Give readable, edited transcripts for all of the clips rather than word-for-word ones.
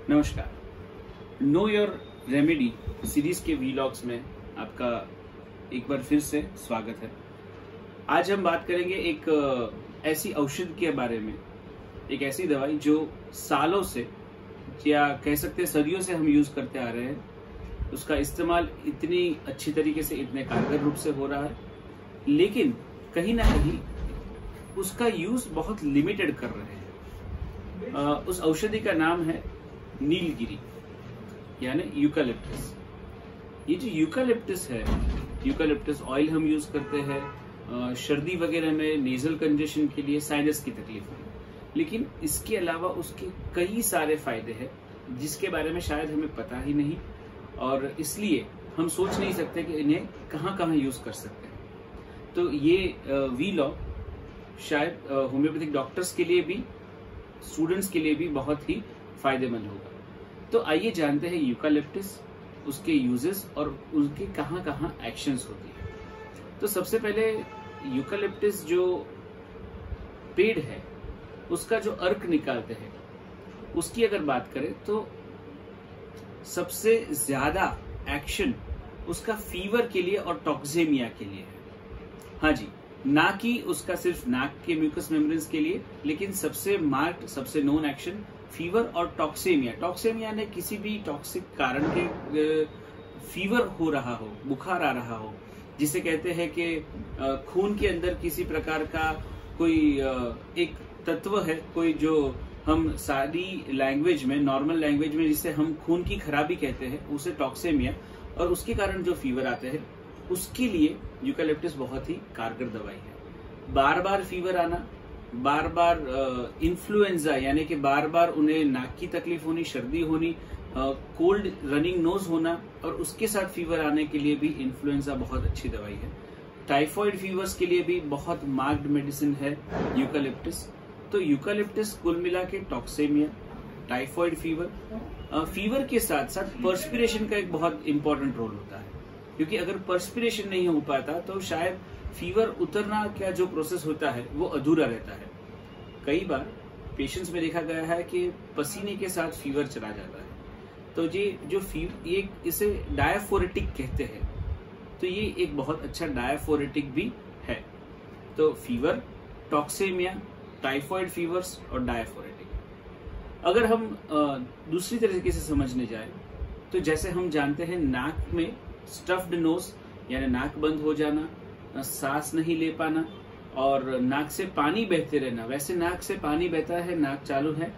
नमस्कार। Know your remedy series के vlogs में आपका एक बार फिर से स्वागत है। आज हम बात करेंगे एक ऐसी औषधि के बारे में, एक ऐसी दवाई जो सालों से या कह सकते हैं सदियों से हम यूज करते आ रहे हैं। उसका इस्तेमाल इतनी अच्छी तरीके से, इतने कारगर रूप से हो रहा है, लेकिन कहीं ना कहीं उसका यूज बहुत लिमिटेड कर रहे हैं। उस औषधि का नाम है नीलगिरी यानी यूकालिप्टस। ये जो यूकालिप्टस है, यूकालिप्टस ऑयल हम यूज करते हैं सर्दी वगैरह में, नेजल कंजेशन के लिए, साइनस की तकलीफ में, लेकिन इसके अलावा उसके कई सारे फायदे हैं जिसके बारे में शायद हमें पता ही नहीं, और इसलिए हम सोच नहीं सकते कि इन्हें कहाँ कहाँ यूज कर सकते हैं। तो ये वीलॉग शायद होम्योपैथिक डॉक्टर्स के लिए भी, स्टूडेंट्स के लिए भी बहुत ही फायदेमंद होगा। तो आइए जानते हैं यूकालिप्टस, उसके यूजेस और उनके कहाँ कहाँ एक्शंस होती है। तो सबसे पहले यूकालिप्टस जो पेड़ है उसका जो अर्क निकालते हैं उसकी अगर बात करें तो सबसे ज्यादा एक्शन उसका फीवर के लिए और टॉक्सेमिया के लिए है। हाँ जी, ना कि उसका सिर्फ नाक के म्यूकस मेम्ब्रेन्स के लिए, लेकिन सबसे मार्क्ड, सबसे नोन एक्शन फीवर और टॉक्सेमिया। टॉक्सेमिया ने किसी भी टॉक्सिक कारण के फीवर हो रहा हो, बुखार आ रहा हो, जिसे कहते हैं कि खून के अंदर किसी प्रकार का कोई एक तत्व है, कोई जो हम सारी लैंग्वेज में, नॉर्मल लैंग्वेज में जिसे हम खून की खराबी कहते हैं, उसे टॉक्सेमिया, और उसके कारण जो फीवर आते हैं उसके लिए यूकालिप्टस बहुत ही कारगर दवाई है। बार बार फीवर आना, बार बार इन्फ्लुएंजा यानी कि बार बार उन्हें नाक की तकलीफ होनी, सर्दी होनी, कोल्ड रनिंग नोज होना, और उसके साथ फीवर आने के लिए भी इन्फ्लुएंजा बहुत अच्छी दवाई है। टाइफॉइड फीवर्स के लिए भी बहुत मार्क्ड मेडिसिन है यूकालिप्टस। तो यूकालिप्टस कुल मिला के टॉक्सेमिया, टाइफॉइड फीवर, फीवर के साथ साथ पर्सपिरेशन का एक बहुत इंपॉर्टेंट रोल होता है, क्योंकि अगर पर्सपिरेशन नहीं हो पाता तो शायद फीवर उतरना का जो प्रोसेस होता है वो अधूरा रहता है। कई बार पेशेंट्स में देखा गया है कि पसीने के साथ फीवर चला जाता है। तो ये जो ये इसे डायफोरेटिक कहते हैं, तो ये एक बहुत अच्छा डायफोरेटिक भी है। तो फीवर, टॉक्सेमिया, टाइफॉइड फीवर्स और डायफोरेटिक। अगर हम दूसरी तरीके से समझने जाए तो जैसे हम जानते हैं नाक में स्टफ्ड नोज यानी नाक बंद हो जाना, सांस नहीं ले पाना और नाक से पानी बहते रहना, वैसे नाक से पानी बहता है, नाक चालू है,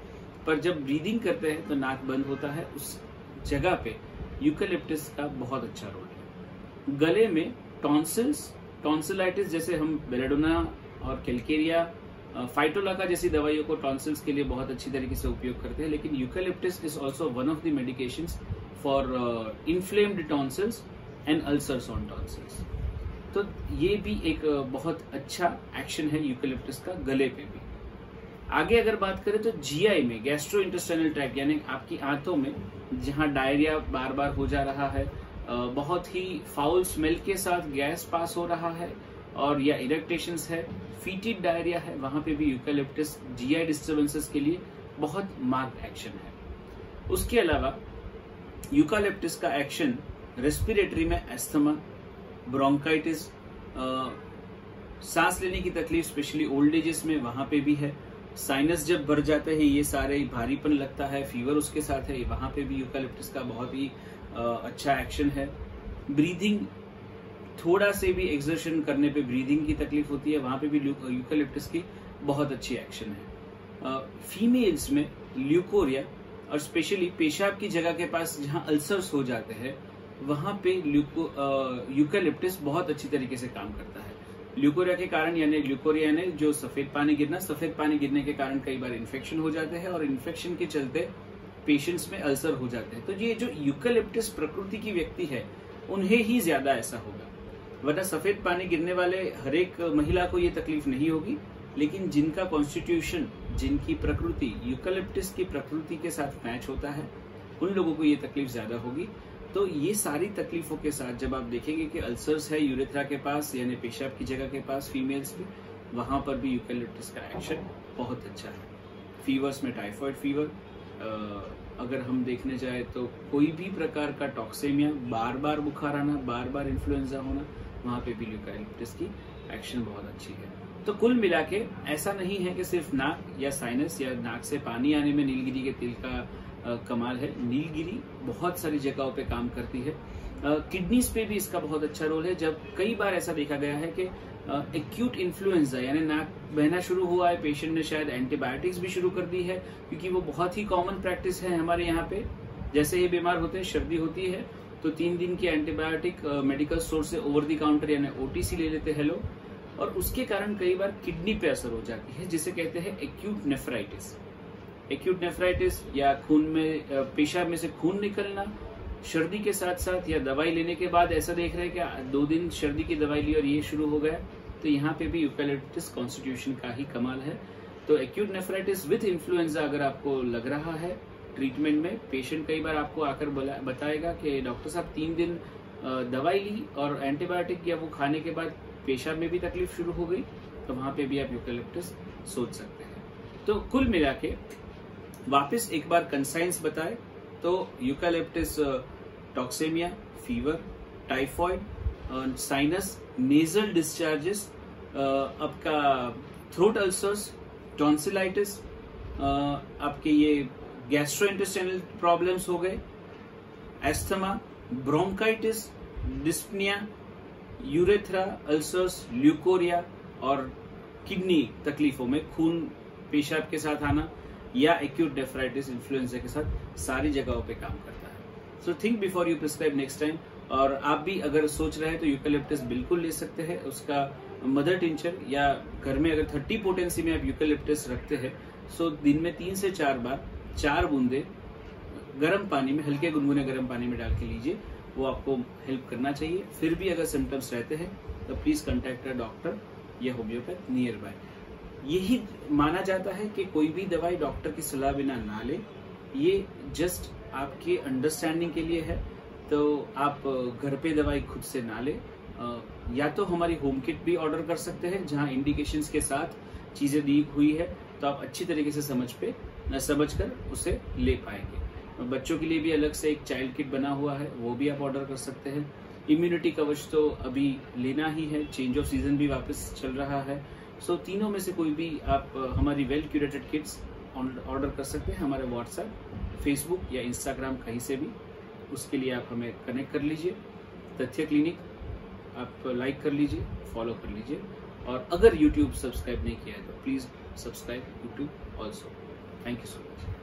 पर जब ब्रीदिंग करते हैं तो नाक बंद होता है, उस जगह पे यूकालिप्टस का बहुत अच्छा रोल है। गले में टॉन्सिल्स, टॉन्सिलाइटिस, जैसे हम बेलेडोना और कैलकेरिया, फाइटोलाका जैसी दवाइयों को टॉन्सिल्स के लिए बहुत अच्छी तरीके से उपयोग करते हैं, लेकिन eucalyptus is also one of the medications for inflamed tonsils and ulcers on tonsils. तो ये भी एक बहुत अच्छा एक्शन है यूकालिप्टस का गले पे भी। आगे अगर बात करें तो जीआई में, गैस्ट्रो इंटेस्टाइनल ट्रैक्ट यानी आपकी आंतों में जहां डायरिया बार बार हो जा रहा है, बहुत ही फाउल स्मेल के साथ गैस पास हो रहा है, और या इरिटेशंस है, फीटिड डायरिया है, वहां पे भी यूकालिप्टस जीआई डिस्टर्बेंसेस के लिए बहुत मार्क्ड एक्शन है। उसके अलावा यूकालिप्टस का एक्शन रेस्पिरेटरी में अस्थमा, ब्रोंकाइटिस, सांस लेने की तकलीफ स्पेशली ओल्ड एजेस में, वहां पे भी है। साइनस जब भर जाते हैं, ये सारे भारीपन लगता है, फीवर उसके साथ है, वहां पे भी यूकालिप्टस का बहुत ही अच्छा एक्शन है। ब्रीदिंग, थोड़ा से भी एक्सर्शन करने पे ब्रीदिंग की तकलीफ होती है, वहां पे भी यूकालिप्टस की बहुत अच्छी एक्शन है। फीमेल्स में ल्यूकोरिया और स्पेशली पेशाब की जगह के पास जहां अल्सर्स हो जाते हैं, वहां पे यूकालिप्टस बहुत अच्छी तरीके से काम करता है। ल्यूकोरिया के कारण, यानी ल्यूकोरिया ने जो सफेद पानी गिरना, सफेद पानी गिरने के कारण कई बार इन्फेक्शन हो जाते हैं, और इन्फेक्शन के चलते पेशेंट्स में अल्सर हो जाते हैं। तो ये जो यूकालिप्टस प्रकृति की व्यक्ति है उन्हें ही ज्यादा ऐसा होगा, वरना सफेद पानी गिरने वाले हर एक महिला को ये तकलीफ नहीं होगी, लेकिन जिनका कॉन्स्टिट्यूशन, जिनकी प्रकृति यूकालिप्टस की प्रकृति के साथ मैच होता है, उन लोगों को ये तकलीफ ज्यादा होगी। तो ये सारी तकलीफों के साथ जब आप देखेंगे कि अल्सर्स है यूरेथ्रा के पास यानी पेशाब की जगह के पास फीमेल्स में, वहां पर भी यूकेलिप्टस का एक्शन बहुत अच्छा है। फीवर्स में टाइफॉइड फीवर, अगर हम देखने जाए तो कोई भी प्रकार का टॉक्सेमिया, बार बार बुखार आना, बार बार इन्फ्लुएंजा होना, वहाँ पे भी यूकैलिप्टस की एक्शन बहुत अच्छी है। तो कुल मिला के ऐसा नहीं है कि सिर्फ नाक या साइनस या नाक से पानी आने में नीलगिरी के तेल का कमाल है। नीलगिरी बहुत सारी जगहों पे काम करती है। किडनीज पे भी इसका बहुत अच्छा रोल है। जब कई बार ऐसा देखा गया है कि एक्यूट इन्फ्लुएंजा यानी नाक बहना शुरू हुआ है, पेशेंट ने शायद एंटीबायोटिक्स भी शुरू कर दी है, क्योंकि वो बहुत ही कॉमन प्रैक्टिस है हमारे यहाँ पे। जैसे ही बीमार होते हैं, सर्दी होती है, तो 3 दिन की एंटीबायोटिक मेडिकल स्टोर से ओवर द काउंटर यानी ओटीसी ले लेते हैं लोग, और उसके कारण कई बार किडनी पे असर हो जाती है, जिसे कहते हैं एक्यूट नेफ्राइटिस। एक्यूट नेफ्राइटिस या खून में, पेशाब में से खून निकलना, सर्दी के साथ साथ या दवाई लेने के बाद ऐसा देख रहे हैं कि 2 दिन सर्दी की दवाई ली और ये शुरू हो गया, तो यहाँ पे भी यूकैलिप्टस कॉन्स्टिट्यूशन का ही कमाल है। तो एक्यूट नेफ्राइटिस विथ इन्फ्लुएंजा अगर आपको लग रहा है ट्रीटमेंट में, पेशेंट कई बार आपको आकर बताएगा कि डॉक्टर साहब 3 दिन दवाई ली और एंटीबायोटिक या वो खाने के बाद पेशाब में भी तकलीफ शुरू हो गई, तो वहां पे भी आप यूकैलिप्टस सोच सकते हैं। तो कुल मिला के वापिस एक बार कंसाइंस बताए तो eucalyptus toxaemia, fever, typhoid, sinus, nasal discharges, आपका थ्रोट अल्सर्स, टॉन्सिलाइटिस, आपके ये गैस्ट्रोइंटेस्टाइनल प्रॉब्लम्स हो गए, asthma, bronchitis, dyspnoea, urethra ulcers, leucorrhoea और किडनी तकलीफों में खून पेशाब के साथ आना या एक्यूट नेफ्राइटिस इन्फ्लुएंजा के साथ सारी जगहों पे काम करता है। So think before you prescribe next time. और आप भी अगर सोच रहे हैं तो यूकैलिप्टस बिल्कुल ले सकते हैं। उसका मदर टिंचर या घर में अगर 30 पोटेंसी में आप यूकैलिप्टस रखते हैं, सो दिन में 3 से 4 बार 4 बूंदे गर्म पानी में, हल्के गुनगुने गर्म पानी में डाल के लीजिए, वो आपको हेल्प करना चाहिए। फिर भी अगर सिम्टम्स रहते हैं तो प्लीज कंटेक्ट अ डॉक्टर या होम्योपैथ नियर बाय। यही माना जाता है कि कोई भी दवाई डॉक्टर की सलाह बिना ना ले, ये जस्ट आपके अंडरस्टैंडिंग के लिए है। तो आप घर पे दवाई खुद से ना ले, या तो हमारी होम किट भी ऑर्डर कर सकते हैं जहां इंडिकेशंस के साथ चीजें दी हुई है, तो आप अच्छी तरीके से समझकर उसे ले पाएंगे। बच्चों के लिए भी अलग से एक चाइल्ड किट बना हुआ है, वो भी आप ऑर्डर कर सकते हैं। इम्यूनिटी कवच तो अभी लेना ही है, चेंज ऑफ सीजन भी वापस चल रहा है। सो तीनों में से कोई भी आप हमारी वेल क्यूरेटेड किट्स ऑर्डर कर सकते हैं हमारे व्हाट्सएप, फेसबुक या इंस्टाग्राम कहीं से भी। उसके लिए आप हमें कनेक्ट कर लीजिए। तथ्य क्लिनिक आप लाइक कर लीजिए, फॉलो कर लीजिए, और अगर यूट्यूब सब्सक्राइब नहीं किया है तो please subscribe YouTube also. Thank you so much.